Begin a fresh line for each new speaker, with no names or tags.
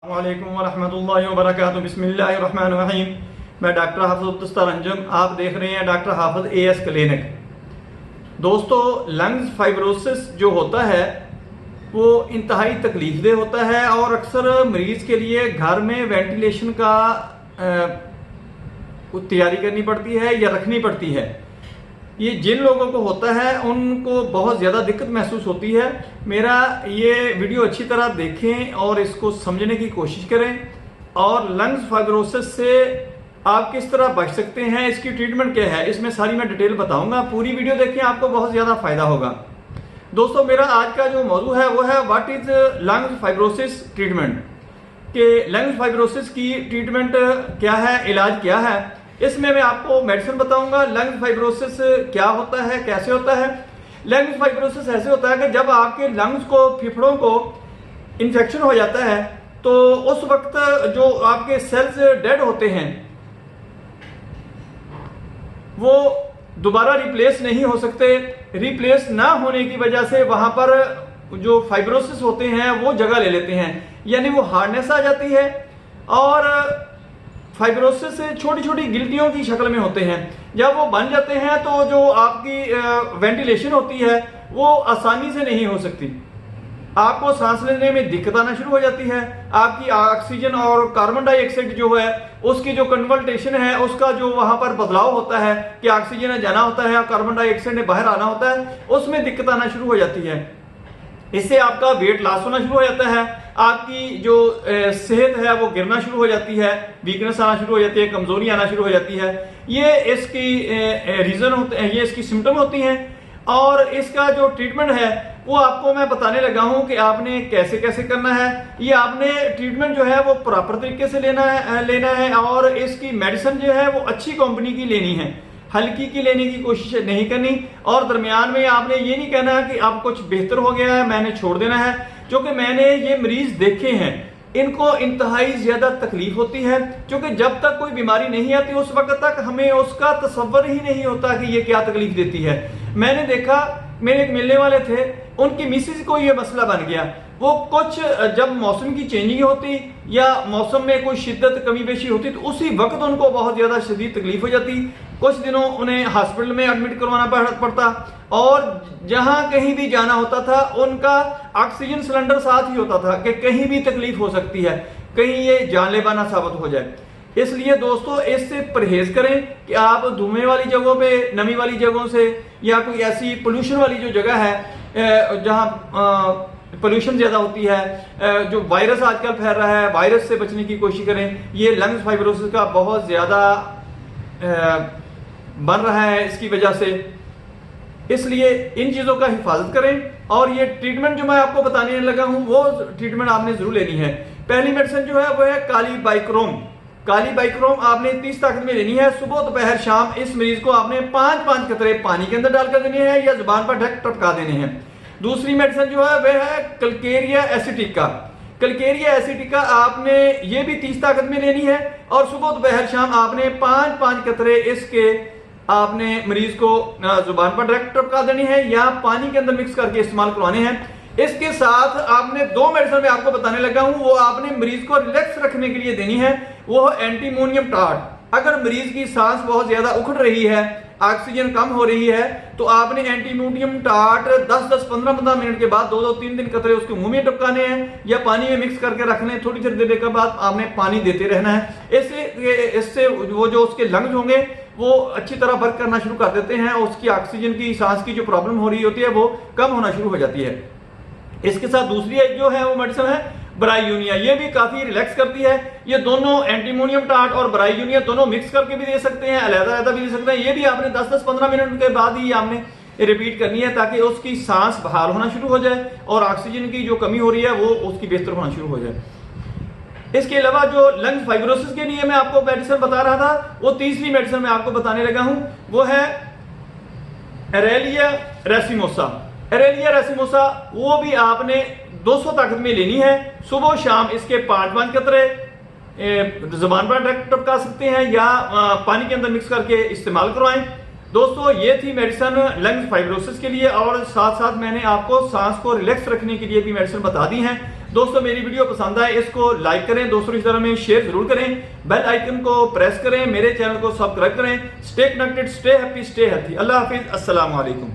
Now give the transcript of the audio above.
अस्सलामुअलैकुम वरहमतुल्लाहि वबरकातुहू। बिस्मिल्लाहिर्रहमानिर्रहीम। मैं डॉक्टर हाफिज दस्तरंजम, आप देख रहे हैं डॉक्टर हाफिज एएस क्लिनिक। दोस्तों, लंग्स फाइब्रोसिस जो होता है वो इंतहाई तकलीफदेह होता है और अक्सर मरीज के लिए घर में वेंटिलेशन का तैयारी करनी पड़ती है या रखनी पड़ती है। ये जिन लोगों को होता है उनको बहुत ज़्यादा दिक्कत महसूस होती है। मेरा ये वीडियो अच्छी तरह देखें और इसको समझने की कोशिश करें और लंग्स फाइब्रोसिस से आप किस तरह बच सकते हैं, इसकी ट्रीटमेंट क्या है, इसमें सारी मैं डिटेल बताऊंगा। पूरी वीडियो देखें, आपको बहुत ज़्यादा फायदा होगा। दोस्तों, मेरा आज का जो मौजू है वो है what is lungs fibrosis treatment, कि लंग्स फाइब्रोसिस की ट्रीटमेंट क्या है, इलाज क्या है। इसमें मैं आपको मेडिसिन बताऊंगा। लंग्स फाइब्रोसिस क्या होता है, कैसे होता है। लंग्स फाइब्रोसिस ऐसे होता है कि जब आपके लंग्स को, फेफड़ों को इन्फेक्शन हो जाता है तो उस वक्त जो आपके सेल्स डेड होते हैं वो दोबारा रिप्लेस नहीं हो सकते। रिप्लेस ना होने की वजह से वहां पर जो फाइब्रोसिस होते हैं वो जगह ले लेते हैं, यानी वो हार्डनेस आ जाती है और फाइब्रोसिस से छोटी छोटी गिल्टियों की शक्ल में होते हैं। जब वो बन जाते हैं तो जो आपकी वेंटिलेशन होती है वो आसानी से नहीं हो सकती। आपको सांस लेने में दिक्कत आना शुरू हो जाती है। आपकी ऑक्सीजन और कार्बन डाइऑक्साइड जो है उसकी जो कन्वर्टेशन है, उसका जो वहां पर बदलाव होता है कि ऑक्सीजन ने जाना होता है, कार्बन डाइऑक्साइड ने बाहर आना होता है, उसमें दिक्कत आना शुरू हो जाती है। इससे आपका वेट लॉस होना शुरू हो जाता है, आपकी जो सेहत है वो गिरना शुरू हो जाती है, वीकनेस आना शुरू हो जाती है, कमजोरी आना शुरू हो जाती है। ये इसकी रीजन होते हैं, ये इसकी सिम्टम होती हैं। और इसका जो ट्रीटमेंट है वो आपको मैं बताने लगा हूं कि आपने कैसे कैसे करना है। ये आपने ट्रीटमेंट जो है वो प्रॉपर तरीके से लेना है और इसकी मेडिसिन जो है वो अच्छी कंपनी की लेनी है, हल्की की लेने की कोशिश नहीं करनी। और दरमियान में आपने ये नहीं कहना कि अब कुछ बेहतर हो गया है मैंने छोड़ देना है, क्योंकि मैंने ये मरीज देखे हैं, इनको इंतहाई ज्यादा तकलीफ होती है। क्योंकि जब तक कोई बीमारी नहीं आती उस वक्त तक हमें उसका तसव्वुर ही नहीं होता कि ये क्या तकलीफ देती है। मैंने देखा, मेरे एक मिलने वाले थे, उनकी मिसेज को ये मसला बन गया। वो कुछ जब मौसम की चेंजिंग होती या मौसम में कोई शिद्दत कमी बेशी होती तो उसी वक्त उनको बहुत ज्यादा शदीद तकलीफ हो जाती। कुछ दिनों उन्हें हॉस्पिटल में एडमिट करवाना पड़ता और जहां कहीं भी जाना होता था उनका ऑक्सीजन सिलेंडर साथ ही होता था कि कहीं भी तकलीफ हो सकती है, कहीं ये जानलेवा साबित हो जाए। इसलिए दोस्तों, इससे परहेज करें कि आप धुएं वाली जगहों पे, नमी वाली जगहों से या कोई ऐसी पोल्यूशन वाली जो जगह है जहां पोल्यूशन ज्यादा होती है, जो वायरस आजकल फैल रहा है, वायरस से बचने की कोशिश करें। ये लंग्स फाइब्रोसिस का बहुत ज्यादा बन रहा है इसकी वजह से, इसलिए इन चीजों का हिफाजत करें। और ये ट्रीटमेंट जो मैं आपको बताने लगा हूं वो ट्रीटमेंट आपने जरूर लेनी है। पहली मेडिसिन जो है वो है काली बाइक्रोम। काली बाइक्रोम आपने 30 ताकत में लेनी है। सुबह दोपहर शाम इस मरीज को आपने 5-5 कतरे पानी के अंदर डालकर देने हैं या जुबान पर ढक टपका देने हैं। दूसरी मेडिसिन जो है वह है कलकेरिया एसिटिका। कलकेरिया एसिटिका आपने ये भी 30 ताकत में लेनी है और सुबह दोपहर शाम आपने 5-5 कतरे इसके आपने मरीज को जुबान पर डायरेक्ट टपका देनी है या पानी के अंदर मिक्स करके इस्तेमाल करवाने हैं। इसके साथ आपने 2 मेडिसिन में आपको बताने लगा हूं, वो आपने मरीज को रिलैक्स रखने के लिए देनी है, वो एंटीमोनियम टार्ट। अगर मरीज की सांस बहुत ज्यादा उखड़ रही है, ऑक्सीजन कम हो रही है, तो आपने एंटीमोनियम टार्ट 10-10, 15-15 मिनट के बाद 2-3 कतरे उसके मुंह में टपकाने हैं या पानी में मिक्स करके रखने। थोड़ी देर के बाद आपने पानी देते रहना है। इससे वो जो उसके लंग्स होंगे वो अच्छी तरह वर्क करना शुरू कर देते हैं और उसकी ऑक्सीजन की, सांस की जो प्रॉब्लम हो रही होती है वो कम होना शुरू हो जाती है। इसके साथ दूसरी जो है वो मेडिसिन है ब्रायूनिया। ये भी काफी रिलैक्स करती है। ये दोनों एंटीमोनियम टार्ट और ब्रायूनिया दोनों मिक्स करके भी दे सकते हैं, अलग-अलग भी दे सकते हैं। ये भी आपने 10-10, 15 मिनट के बाद ही आपने रिपीट करनी है ताकि उसकी सांस बहाल होना शुरू हो जाए और ऑक्सीजन की जो कमी हो रही है वो उसकी बेहतर होना शुरू हो जाए। इसके अलावा जो लंग्स फाइब्रोसिस के लिए मैं आपको मेडिसिन बता रहा था, वो तीसरी मेडिसिन मैं आपको बताने लगा हूं, वो है एरेलिया रेसिमोसा। एरेलिया रेसिमोसा वो भी आपने 200 ताकत में लेनी है। सुबह शाम इसके 5-5 कतरे जुबान पर डायरेक्ट टपका सकते हैं या पानी के अंदर मिक्स करके इस्तेमाल करवाएं। दोस्तों, ये थी मेडिसिन लंग्स फाइब्रोसिस के लिए और साथ साथ मैंने आपको सांस को रिलैक्स रखने के लिए भी मेडिसिन बता दी हैं। दोस्तों मेरी वीडियो पसंद आए इसको लाइक करें, दोस्तों की तरह में शेयर जरूर करें, बेल आइकन को प्रेस करें, मेरे चैनल को सब्सक्राइब करें। Stay connected, stay happy, stay healthy. अल्लाह हाफिज, अस्सलाम वालेकुम।